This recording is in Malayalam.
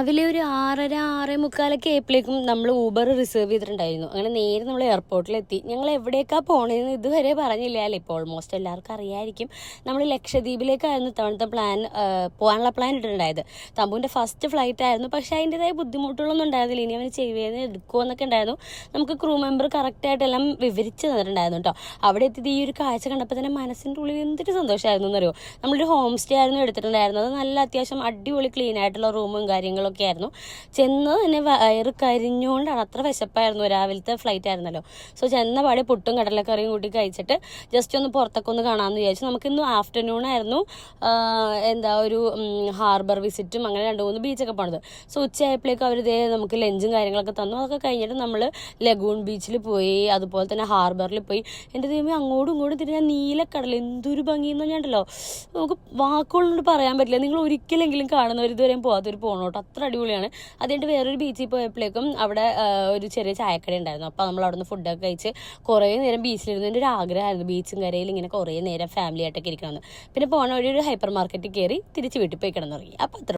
രാവിലെ ഒരു 6:30 6:45 ആയപ്പോഴേക്കും നമ്മൾ ഊബർ റിസർവ് ചെയ്തിട്ടുണ്ടായിരുന്നു. അങ്ങനെ നേരെ നമ്മൾ എയർപോർട്ടിലെത്തി. ഞങ്ങൾ എവിടേക്കാണ് പോണതെന്ന് ഇതുവരെ പറഞ്ഞില്ല അല്ലേ. ഇപ്പോൾ ഓൾമോസ്റ്റ് എല്ലാവർക്കും അറിയായിരിക്കും. നമ്മൾ ലക്ഷദ്വീപിലേക്കായിരുന്നു ഇത്തവണത്തെ പോകാനുള്ള പ്ലാൻ ഇട്ടിട്ടുണ്ടായത്. തമ്പുവിൻ്റെ ഫസ്റ്റ് ഫ്ലൈറ്റ് ആയിരുന്നു. പക്ഷേ അതിൻ്റെതായ ബുദ്ധിമുട്ടുകളൊന്നും ഉണ്ടായിരുന്നില്ല. ഇനി അവന് ചെയ്യുന്നത് എടുക്കുമോ എന്നൊക്കെ ഉണ്ടായിരുന്നു. നമുക്ക് ക്രൂ മെമ്പർ കറക്റ്റായിട്ടെല്ലാം വിവരിച്ച് തന്നിട്ടുണ്ടായിരുന്നു കേട്ടോ. അവിടെ എത്തിയത് ഈ ഒരു കാഴ്ച കണ്ടപ്പോൾ തന്നെ മനസ്സിൻ്റെ ഉള്ളിൽ എന്തൊരു സന്തോഷമായിരുന്നു എന്നറിയോ. നമ്മളൊരു ഹോം സ്റ്റേ ആയിരുന്നു എടുത്തിട്ടുണ്ടായിരുന്നത്. നല്ല അത്യാവശ്യം അടിപൊളി ക്ലീൻ ആയിട്ടുള്ള റൂമും കാര്യങ്ങളൊക്കെ ആയിരുന്നു. ചെന്ന് തന്നെ വയറ് കരിഞ്ഞുകൊണ്ടാണ്, അത്ര വിശപ്പായിരുന്നു. രാവിലത്തെ ഫ്ലൈറ്റ് ആയിരുന്നല്ലോ. സോ ചെന്ന പാടെ പുട്ടും കടലക്കറിയും കൂട്ടി കഴിച്ചിട്ട് ജസ്റ്റ് ഒന്ന് പുറത്തൊക്കെ ഒന്ന് കാണാമെന്ന് വിചാരിച്ചു. നമുക്കിന്ന് ആഫ്റ്റർനൂൺ ആയിരുന്നു ഒരു ഹാർബർ വിസിറ്റും അങ്ങനെ 2-3 ബീച്ചൊക്കെ പോണത്. സോ ഉച്ചയായപ്പോഴേക്കും അവർ നമുക്ക് ലഞ്ചും കാര്യങ്ങളൊക്കെ തന്നു. അതൊക്കെ കഴിഞ്ഞിട്ട് നമ്മൾ ലഗൂൺ ബീച്ചിൽ പോയി, അതുപോലെ തന്നെ ഹാർബറിൽ പോയി. എൻ്റെ ദൈവമേ, അങ്ങോട്ടും ഇങ്ങോട്ടും തിരിഞ്ഞാൽ നീലക്കടൽ എന്തൊരു ഭംഗിയെന്ന് പറഞ്ഞാണ്ടല്ലോ, നമുക്ക് വാക്കുകളോട് പറയാൻ പറ്റില്ല. നിങ്ങൾ ഒരിക്കലെങ്കിലും കാണുന്നവർ ഇതുവരെയും പോകാത്തൊരു പോകണോട്ടോ, അത്ര അടിപൊളിയാണ്. അതുകൊണ്ട് വേറൊരു ബീച്ചിൽ പോയപ്പോഴേക്കും അവിടെ ഒരു ചെറിയ ചായക്കട ഉണ്ടായിരുന്നു. അപ്പോൾ നമ്മൾ അവിടെ നിന്ന് ഫുഡൊക്കെ കഴിച്ച് കുറേ നേരം ബീച്ചിലിരുന്നതിൻ്റെ ഒരു ആഗ്രഹമായിരുന്നു ബീച്ചും കരയിൽ ഇങ്ങനെ കുറേ നേരം ഫാമിലി ആയിട്ടൊക്കെ ഇരിക്കണമെന്ന്. പിന്നെ പോണ വഴി ഒരു ഹൈപ്പർ മാർക്കറ്റിൽ കയറി തിരിച്ച് വീട്ടിൽ പോയി കിടന്നുറങ്ങി. അപ്പോൾ അത്ര